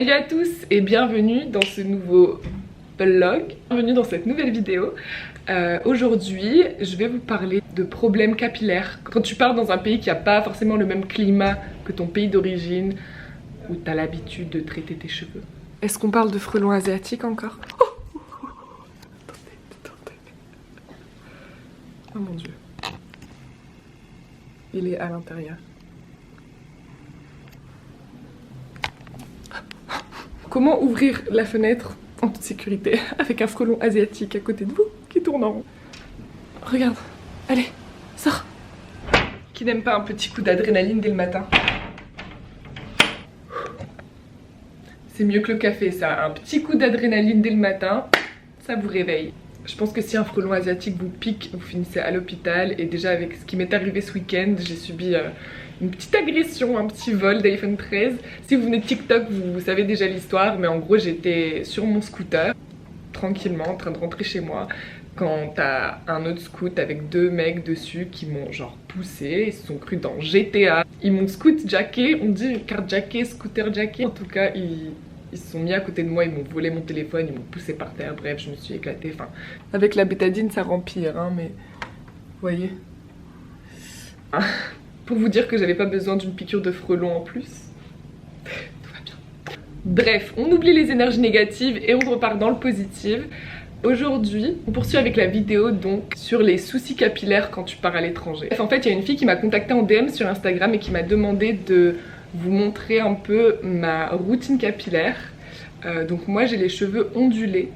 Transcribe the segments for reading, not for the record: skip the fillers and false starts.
Salut à tous et bienvenue dans ce nouveau vlog, bienvenue dans cette nouvelle vidéo. Aujourd'hui je vais vous parler de problèmes capillaires. Quand tu pars dans un pays qui n'a pas forcément le même climat que ton pays d'origine, où tu as l'habitude de traiter tes cheveux. Est-ce qu'on parle de frelons asiatiques encore? Attendez. Oh mon dieu. Il est à l'intérieur. Comment ouvrir la fenêtre en toute sécurité avec un frelon asiatique à côté de vous qui tourne en rond? Regarde, allez, sors. Qui n'aime pas un petit coup d'adrénaline dès le matin? C'est mieux que le café ça, un petit coup d'adrénaline dès le matin, ça vous réveille. Je pense que si un frelon asiatique vous pique, vous finissez à l'hôpital. Et déjà avec ce qui m'est arrivé ce week-end, j'ai subi une petite agression, un petit vol d'iPhone 13. Si vous venez de TikTok, vous savez déjà l'histoire. Mais en gros, j'étais sur mon scooter, tranquillement, en train de rentrer chez moi, quand t'as un autre scoot avec deux mecs dessus qui m'ont genre poussé. Ils se sont crus dans GTA. Ils m'ont scoot-jacké, on dit carjacké, scooter-jacké. En tout cas, ils se sont mis à côté de moi, ils m'ont volé mon téléphone, ils m'ont poussé par terre, bref, je me suis éclatée. Enfin, avec la bétadine, ça rend pire, hein, mais vous voyez. Pour vous dire que j'avais pas besoin d'une piqûre de frelon en plus. Tout va bien. Bref, on oublie les énergies négatives et on repart dans le positif. Aujourd'hui, on poursuit avec la vidéo donc sur les soucis capillaires quand tu pars à l'étranger. En fait, il y a une fille qui m'a contactée en DM sur Instagram et qui m'a demandé de vous montrer un peu ma routine capillaire. Donc moi j'ai les cheveux ondulés.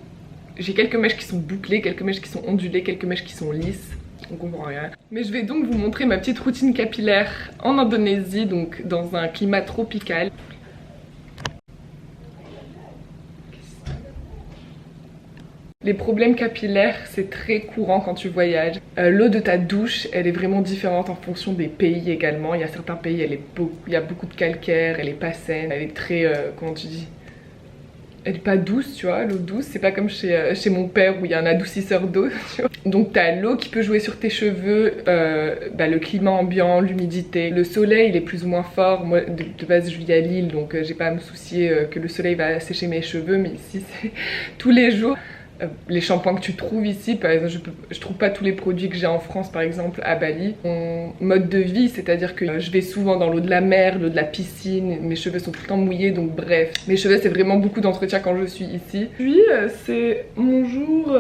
J'ai quelques mèches qui sont bouclées, quelques mèches qui sont ondulées, quelques mèches qui sont lisses. On comprend rien. Mais je vais donc vous montrer ma petite routine capillaire en Indonésie, donc dans un climat tropical. Les problèmes capillaires, c'est très courant quand tu voyages. L'eau de ta douche, elle est vraiment différente en fonction des pays également. Il y a certains pays, il y a beaucoup de calcaire, elle est pas saine, elle est très, comment tu dis? Elle est pas douce, tu vois, l'eau douce. C'est pas comme chez mon père où il y a un adoucisseur d'eau, tu vois. Donc t'as l'eau qui peut jouer sur tes cheveux, le climat ambiant, l'humidité. Le soleil, il est plus ou moins fort. Moi, de base, je vis à Lille, donc j'ai pas à me soucier que le soleil va sécher mes cheveux. Mais ici, c'est tous les jours. Les shampoings que tu trouves ici, par exemple, je trouve pas tous les produits que j'ai en France, par exemple à Bali. Mon mode de vie, c'est-à-dire que je vais souvent dans l'eau de la mer, l'eau de la piscine, mes cheveux sont tout le temps mouillés, donc bref. Mes cheveux, c'est vraiment beaucoup d'entretien quand je suis ici. Puis, c'est mon jour,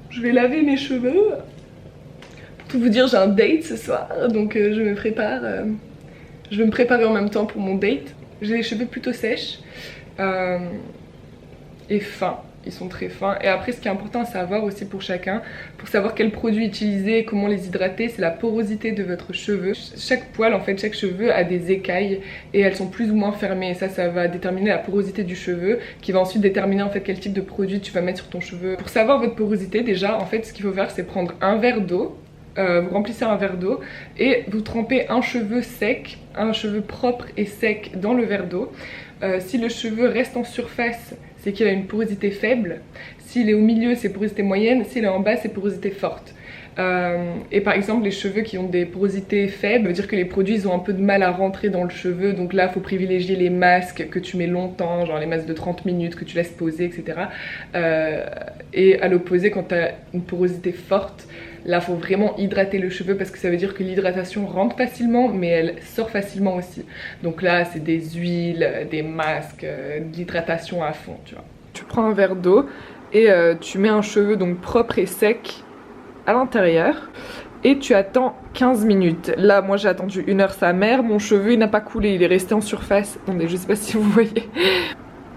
je vais laver mes cheveux. Pour tout vous dire, j'ai un date ce soir, donc je me prépare. Je vais me préparer en même temps pour mon date. J'ai les cheveux plutôt sèches et fins. Ils sont très fins. Et après, ce qui est important à savoir aussi pour chacun, pour savoir quels produits utiliser et comment les hydrater, c'est la porosité de votre cheveu. Chaque poil, en fait, chaque cheveu a des écailles et elles sont plus ou moins fermées. Et ça va déterminer la porosité du cheveu, qui va ensuite déterminer en fait quel type de produit tu vas mettre sur ton cheveu. Pour savoir votre porosité, déjà, en fait, ce qu'il faut faire, c'est prendre un verre d'eau. Vous remplissez un verre d'eau et vous trempez un cheveu sec, un cheveu propre et sec dans le verre d'eau. Si le cheveu reste en surface, c'est qu'il a une porosité faible. S'il est au milieu, c'est porosité moyenne. S'il est en bas, c'est porosité forte. Et par exemple, les cheveux qui ont des porosités faibles, ça veut dire que les produits ils ont un peu de mal à rentrer dans le cheveu. Donc là, il faut privilégier les masques que tu mets longtemps, genre les masques de 30 minutes que tu laisses poser, etc. Et à l'opposé, quand tu as une porosité forte, là, il faut vraiment hydrater le cheveu parce que ça veut dire que l'hydratation rentre facilement, mais elle sort facilement aussi. Donc là, c'est des huiles, des masques, de l'hydratation à fond, tu vois. Tu prends un verre d'eau et tu mets un cheveu donc propre et sec à l'intérieur et tu attends 15 minutes. Là, moi, j'ai attendu 1 heure sa mère. Mon cheveu, il n'a pas coulé, il est resté en surface. Attendez, je sais pas si vous voyez.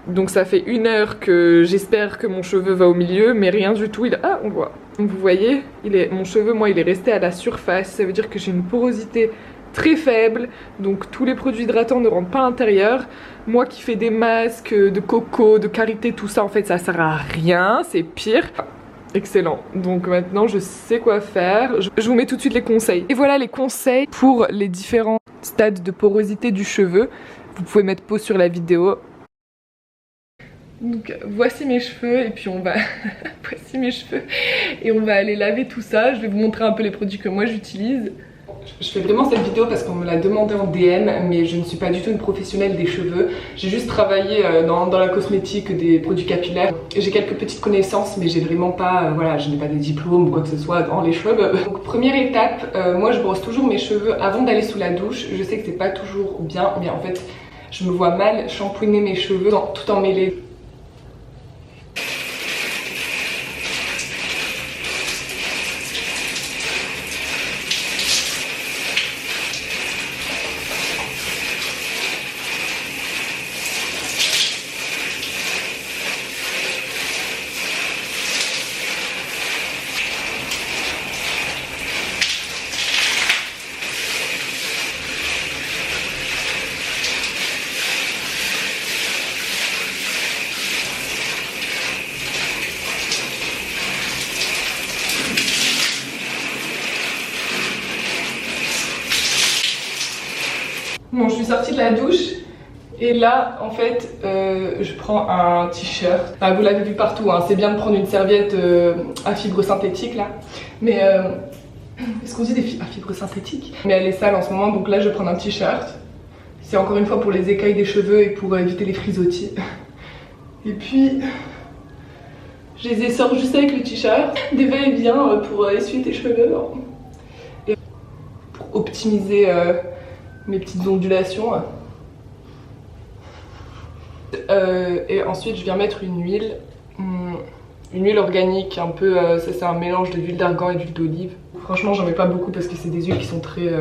Donc ça fait 1 heure que j'espère que mon cheveu va au milieu, mais rien du tout. Ah, on voit. Donc vous voyez, mon cheveu, moi, il est resté à la surface. Ça veut dire que j'ai une porosité très faible. Donc tous les produits hydratants ne rentrent pas à l'intérieur. Moi qui fais des masques de coco, de karité, tout ça, en fait, ça sert à rien. C'est pire. Excellent. Donc maintenant, je sais quoi faire. Je vous mets tout de suite les conseils. Et voilà les conseils pour les différents stades de porosité du cheveu. Vous pouvez mettre pause sur la vidéo. Donc voici mes cheveux et puis on va voici mes cheveux et on va aller laver tout ça. Je vais vous montrer un peu les produits que moi j'utilise. Je fais vraiment cette vidéo parce qu'on me l'a demandé en DM, mais je ne suis pas du tout une professionnelle des cheveux. J'ai juste travaillé dans la cosmétique, des produits capillaires. J'ai quelques petites connaissances, mais j'ai vraiment pas, voilà, je n'ai pas des diplômes ou quoi que ce soit dans les cheveux. Donc première étape, moi je brosse toujours mes cheveux avant d'aller sous la douche. Je sais que c'est pas toujours bien, mais en fait je me vois mal shampouiner mes cheveux tout en mêlant. Bon, je suis sortie de la douche et là en fait je prends un t-shirt. Enfin, vous l'avez vu partout, hein. C'est bien de prendre une serviette à fibres synthétiques là. Mais est-ce qu'on dit à fibres synthétiques? Mais elle est sale en ce moment, donc là je vais prendre un t-shirt. C'est encore une fois pour les écailles des cheveux et pour éviter les frisottis. Et puis je les essore juste avec le t-shirt. Des va-et-vient pour essuyer tes cheveux. Et pour optimiser mes petites ondulations. Et ensuite je viens mettre une huile organique un peu, ça c'est un mélange de l'huile d'argan et d'huile d'olive. Franchement j'en mets pas beaucoup parce que c'est des huiles qui sont très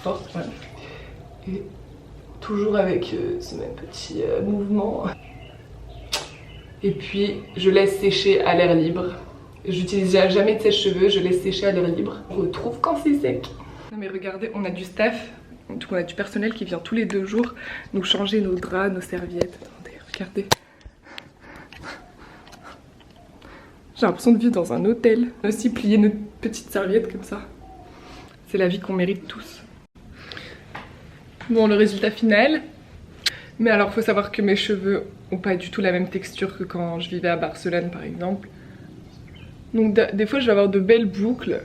fortes. Ouais. Et toujours avec ce même petit mouvement. Et puis je laisse sécher à l'air libre. J'utilise jamais de sèche-cheveux, je laisse sécher à l'air libre. On retrouve quand c'est sec. Non mais regardez, on a du staff. Donc on a du personnel qui vient tous les 2 jours nous changer nos draps, nos serviettes. Attendez, regardez. J'ai l'impression de vivre dans un hôtel. On a aussi plié nos petites serviettes comme ça. C'est la vie qu'on mérite tous. Bon, le résultat final. Mais alors faut savoir que mes cheveux ont pas du tout la même texture que quand je vivais à Barcelone par exemple. Donc des fois je vais avoir de belles boucles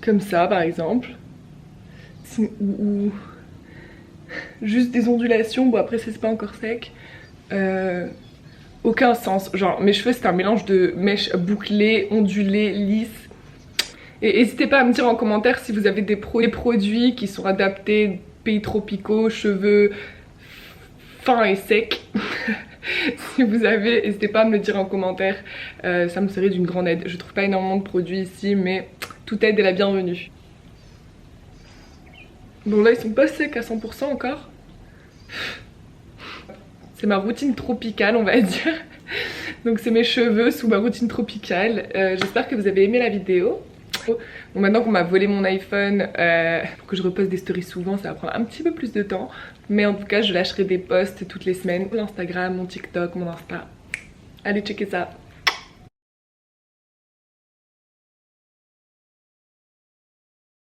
comme ça par exemple. Ou juste des ondulations, bon après c'est pas encore sec. Aucun sens, genre mes cheveux c'est un mélange de mèches bouclées, ondulées, lisses. Et n'hésitez pas à me dire en commentaire si vous avez des produits qui sont adaptés, pays tropicaux, cheveux fins et secs. Si vous avez, n'hésitez pas à me le dire en commentaire, ça me serait d'une grande aide. Je trouve pas énormément de produits ici, mais toute aide est la bienvenue. Bon là ils sont pas secs à 100% encore. C'est ma routine tropicale on va dire. Donc c'est mes cheveux sous ma routine tropicale. J'espère que vous avez aimé la vidéo. Bon maintenant qu'on m'a volé mon iPhone, pour que je reposte des stories souvent ça va prendre un petit peu plus de temps. Mais en tout cas je lâcherai des posts toutes les semaines. L'Instagram, mon TikTok, mon Insta. Allez checker ça.